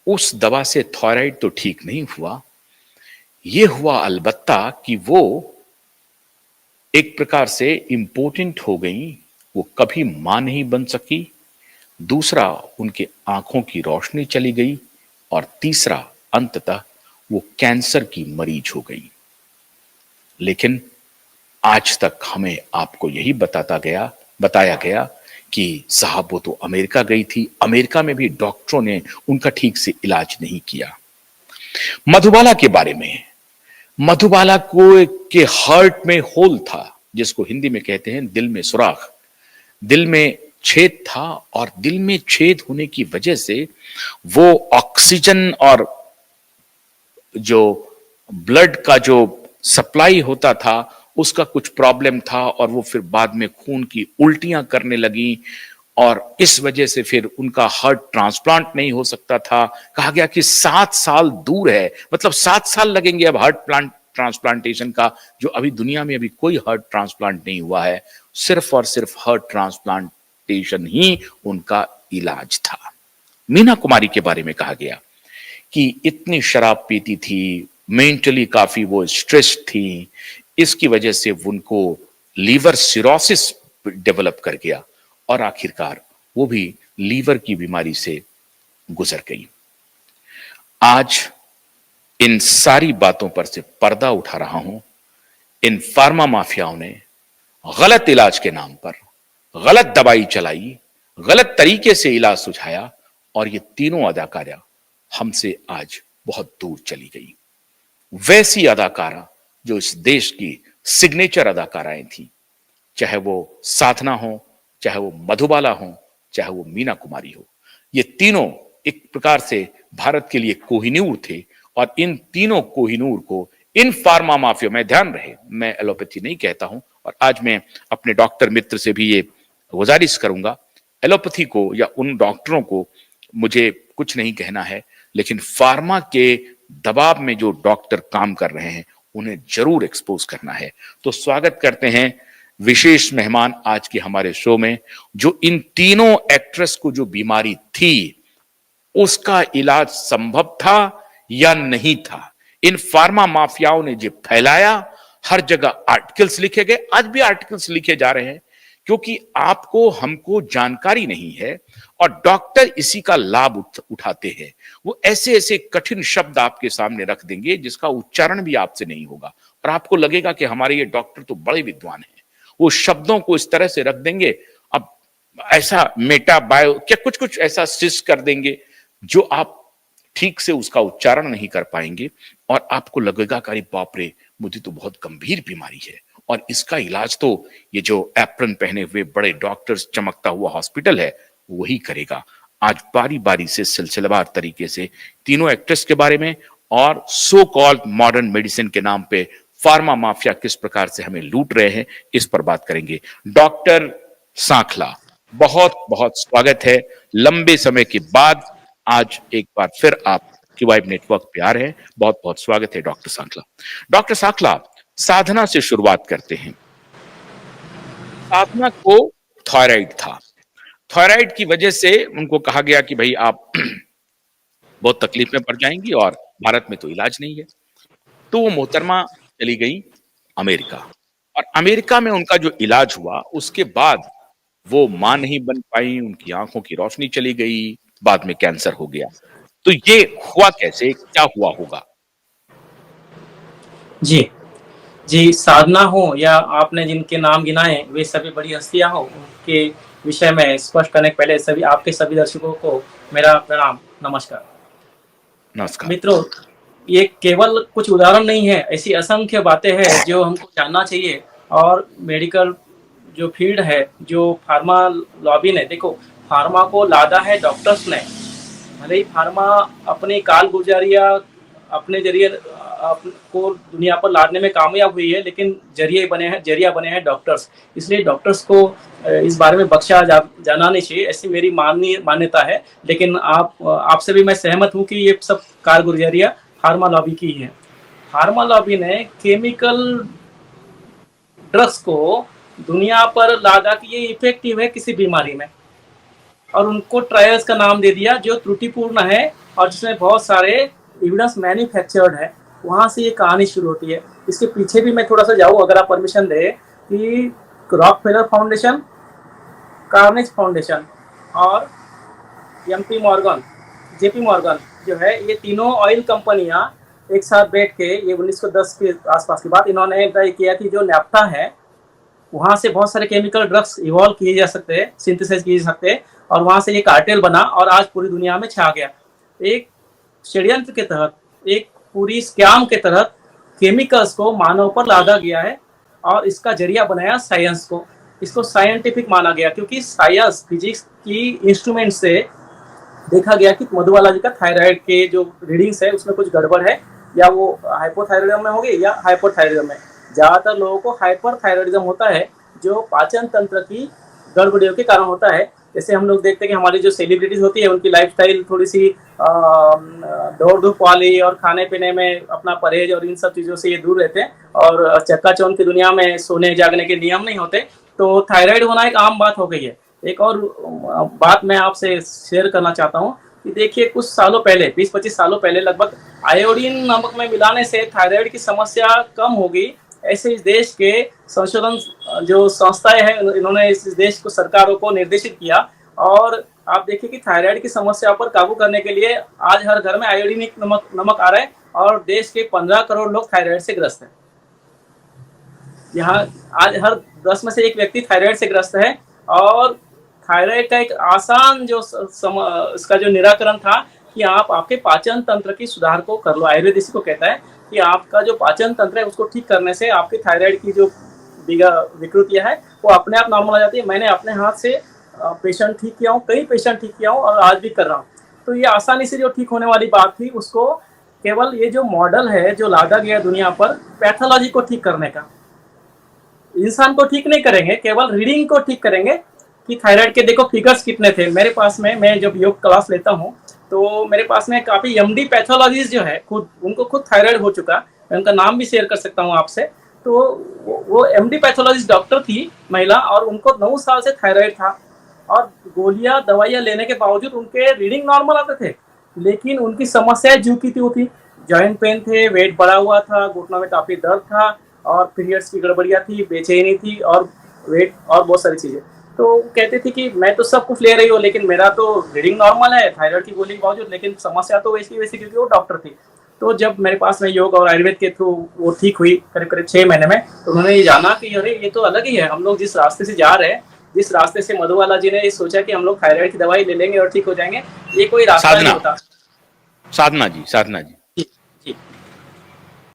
उस दवा से थायराइड तो ठीक नहीं हुआ, ये हुआ अलबत्ता कि वो एक प्रकार से इम्पोर्टेंट हो गई, वो कभी मां नहीं बन सकी। दूसरा, उनके आंखों की रोशनी चली गई। और तीसरा, अंततः वो कैंसर की मरीज हो गई। लेकिन आज तक हमें आपको यही बताया गया कि साहब वो तो अमेरिका गई थी, अमेरिका में भी डॉक्टरों ने उनका ठीक से इलाज नहीं किया। मधुबाला के बारे में, मधुबाला को के हार्ट में होल था, जिसको हिंदी में कहते हैं दिल में सुराख। दिल में छेद था और दिल में छेद होने की वजह से वो ऑक्सीजन और जो ब्लड का जो सप्लाई होता था उसका कुछ प्रॉब्लम था, और वो फिर बाद में खून की उल्टियां करने लगी और इस वजह से फिर उनका हार्ट ट्रांसप्लांट नहीं हो सकता था। कहा गया कि 7 साल दूर है, मतलब 7 साल लगेंगे अब हार्ट प्लांट ट्रांसप्लांटेशन का, जो अभी दुनिया में अभी कोई हार्ट ट्रांसप्लांट नहीं हुआ है। सिर्फ और सिर्फ हार्ट ट्रांसप्लांटेशन ही उनका इलाज था। मीना कुमारी के बारे में कहा गया कि इतनी शराब पीती थी, मेंटली काफी वो स्ट्रेस थी, इसकी वजह से उनको लीवर सिरोसिस डेवलप कर गया और आखिरकार वो भी लीवर की बीमारी से गुजर गई। आज इन सारी बातों पर से पर्दा उठा रहा हूं। इन फार्मा माफियाओं ने गलत इलाज के नाम पर गलत दवाई चलाई, गलत तरीके से इलाज सुझाया, और ये तीनों अदाकारा हमसे आज बहुत दूर चली गई। वैसी अदाकारा जो इस देश की सिग्नेचर अदाकाराएं थी, चाहे वो साधना हो, चाहे वो मधुबाला हो, चाहे वो मीना कुमारी हो। ये तीनों एक प्रकार से भारत के लिए कोहिनूर थे, और इन तीनों कोहिनूर को इन फार्मा माफिया में, ध्यान रहे मैं एलोपैथी नहीं कहता हूं, और आज मैं अपने डॉक्टर मित्र से भी ये गुजारिश करूंगा, एलोपैथी को या उन डॉक्टरों को मुझे कुछ नहीं कहना है, लेकिन फार्मा के दबाव में जो डॉक्टर काम कर रहे हैं उन्हें जरूर एक्सपोज करना है। तो स्वागत करते हैं विशेष मेहमान आज के हमारे शो में, जो इन तीनों एक्ट्रेस को जो बीमारी थी उसका इलाज संभव था या नहीं था। इन फार्मा माफियाओं ने जो फैलाया, हर जगह आर्टिकल्स लिखे गए, आज भी आर्टिकल्स लिखे जा रहे हैं, क्योंकि आपको हमको जानकारी नहीं है और डॉक्टर इसी का लाभ उठाते हैं। वो ऐसे ऐसे कठिन शब्द आपके सामने रख देंगे जिसका उच्चारण भी आपसे नहीं होगा, और आपको लगेगा कि हमारे ये डॉक्टर तो बड़े विद्वान हैं। वो शब्दों को इस तरह से रख देंगे, अब ऐसा मेटा बायो क्या कुछ कुछ ऐसा सिस कर देंगे जो आप ठीक से उसका उच्चारण नहीं कर पाएंगे, और आपको लगेगा कि अरे बाप रे, मुझे तो बहुत गंभीर बीमारी है, और इसका इलाज तो ये जो एप्रन पहने हुए बड़े डॉक्टर्स, चमकता हुआ हॉस्पिटल है, वही करेगा। आज बारी बारी से सिलसिलेवार तरीके से तीनों एक्ट्रेस के बारे में और सो कॉल्ड मॉडर्न मेडिसिन के नाम पे फार्मा माफिया किस प्रकार से हमें लूट रहे हैं, इस पर बात करेंगे। डॉक्टर सांखला, बहुत बहुत स्वागत है। लंबे समय के बाद आज एक बार फिर आप क्यूवाइब नेटवर्क पे आ रहे हैं, बहुत बहुत स्वागत है डॉक्टर सांखला। डॉक्टर सांखला, साधना से शुरुआत करते हैं। साधना को थायराइड था, थायराइड की वजह से उनको कहा गया कि भाई आप बहुत तकलीफ में पड़ जाएंगी और भारत में तो इलाज नहीं है। तो वो मोहतरमा चली गई अमेरिका, और अमेरिका में उनका जो इलाज हुआ उसके बाद वो मां नहीं बन पाई, उनकी आंखों की रोशनी चली गई, बाद में कैंसर हो गया। तो ये हुआ कैसे, क्या हुआ होगा? जी, जी, साधना हो या आपने जिनके नाम गिनाए वे सभी बड़ी हस्तियां हो, उनके विषय में स्पष्ट करने के पहले सभी आपके सभी दर्शकों को मेरा प्रणाम, नमस्कार। नमस्कार। मित्रों, ये केवल कुछ उदाहरण नहीं है, ऐसी असंख्य बातें हैं जो हमको जानना चाहिए। और मेडिकल जो फील्ड है, जो फार्मा लॉबी ने, देखो, फार्मा को लादा है डॉक्टर्स ने। भले ही फार्मा अपनी काल गुजारिया अपने जरिए को दुनिया पर लादने में कामयाब हुई है, लेकिन जरिया बने हैं डॉक्टर्स। इसलिए डॉक्टर्स को इस बारे में बख्शा जाना नहीं चाहिए, ऐसी मेरी मान्यता है। लेकिन आपसे भी मैं सहमत हूँ कि ये सब कारगुजारिया फार्मा लॉबी की है। फार्मा लॉबी ने केमिकल ड्रग्स को दुनिया पर लादा कि ये इफेक्टिव है किसी बीमारी में। और उनको ट्रायल्स का नाम दे दिया जो त्रुटिपूर्ण है और जिसमें बहुत सारे एविडेंस मैन्युफैक्चर्ड है। वहां से ये कहानी शुरू होती है। इसके पीछे भी मैं थोड़ा सा जाऊँ अगर आप परमिशन दे, कि रॉकफेलर फाउंडेशन, कार्नेज फाउंडेशन और एमपी मॉर्गन, जेपी मॉर्गन जो है, ये तीनों ऑयल कंपनियां एक साथ बैठ के, ये 1910 के आसपास की बात, इन्होंने तय किया कि जो नैफ्टा है वहां से बहुत सारे केमिकल ड्रग्स इवॉल्व किए जा सकते हैं, सिंथेसाइज किए जा सकते हैं, और वहां से ये कार्टेल बना और आज पूरी दुनिया में छा गया। एक षड्यंत्र के तहत, एक पूरी स्कैम के तहत केमिकल्स को मानव पर लादा गया है और इसका जरिया बनाया साइंस को। इसको साइंटिफिक माना गया क्योंकि साइंस फिजिक्स की इंस्ट्रूमेंट से देखा गया कि मधुबाला जी का थायराइड के जो रीडिंग्स है उसमें कुछ गड़बड़ है, या वो हाइपोथायराइडिज्म में होगी या हाइपोथायराइडिज्म में। ज्यादातर लोगों को हाइपरथायराइडिज्म होता है जो पाचन तंत्र की गड़बड़ियों के कारण होता है। जैसे हम लोग देखते हैं कि हमारी जो सेलिब्रिटीज होती है उनकी लाइफस्टाइल थोड़ी सी दौड़ धूप वाली और खाने पीने में अपना परहेज और इन सब चीज़ों से ये दूर रहते हैं और चक्काचौंध की दुनिया में सोने जागने के नियम नहीं होते, तो थायराइड होना एक आम बात हो गई है। एक और बात मैं आपसे शेयर करना चाहता हूँ कि देखिए कुछ सालों पहले, 20-25 सालों पहले लगभग, आयोडीन नमक में मिलाने से थायराइड की समस्या कम हो गई। ऐसे इस देश के संशोधन जो संस्थाएं हैं इन्होंने इस देश को, सरकारों को निर्देशित किया और आप देखिए कि थायराइड की समस्या पर काबू करने के लिए आज हर घर में आयोडीनिक नमक आ रहा है और देश के 15 करोड़ लोग थायराइड से ग्रस्त हैं। यहाँ आज हर 10 में से एक व्यक्ति थायराइड से ग्रस्त है और थायराइड का एक आसान जो इसका जो निराकरण था कि आप आपके पाचन तंत्र की सुधार को कर लो। आयुर्वेद इसी को कहता है कि आपका जो पाचन तंत्र है उसको ठीक करने से आपकी थायराइड की जो विकृतियां है वो अपने आप नॉर्मल आ जाती है। मैंने अपने हाथ से पेशेंट ठीक किया हूँ, कई पेशेंट ठीक किया हूँ और आज भी कर रहा हूँ। तो ये आसानी से जो ठीक होने वाली बात थी उसको केवल ये जो मॉडल है जो लादा गया दुनिया पर पैथोलॉजी को ठीक करने का, इंसान को ठीक नहीं करेंगे, केवल रीडिंग को ठीक करेंगे कि थायराइड के देखो फिगर्स कितने थे। मेरे पास में, मैं जब योग क्लास लेता हूँ तो मेरे पास में काफी एमडी पैथोलॉजिस्ट जो है, खुद उनको खुद थायराइड हो चुका, मैं उनका नाम भी शेयर कर सकता हूँ आपसे। तो वो एमडी पैथोलॉजिस्ट डॉक्टर थी महिला और उनको 9 साल से थायराइड था और गोलियां दवाइयां लेने के बावजूद उनके रीडिंग नॉर्मल आते थे, लेकिन उनकी समस्याएं जो की थी, जॉइंट पेन थे, वेट बढ़ा हुआ था, घुटनों में काफी दर्द था और पीरियड्स की गड़बड़ियां थी, बेचैनी थी और वेट और बहुत सारी चीजें। तो कहते थे कि मैं तो सब कुछ ले रही हूँ लेकिन मेरा तो रीडिंग नॉर्मल है थायराइड की गोली के बावजूद, लेकिन समस्या तो वैसी वैसी, क्योंकि वो डॉक्टर थी। तो जब मेरे पास में योग और आयुर्वेद के थ्रू वो ठीक हुई करीब करीब 6 महीने में, तो उन्होंने ये जाना कि अरे ये तो अलग ही है, हम लोग जिस रास्ते से जा रहे हैं, जिस रास्ते से मधुबाला जी ने सोचा कि हम लोग थायराइड की दवाई ले लेंगे और ठीक हो जाएंगे, ये कोई रास्ता नहीं होता। साधना जी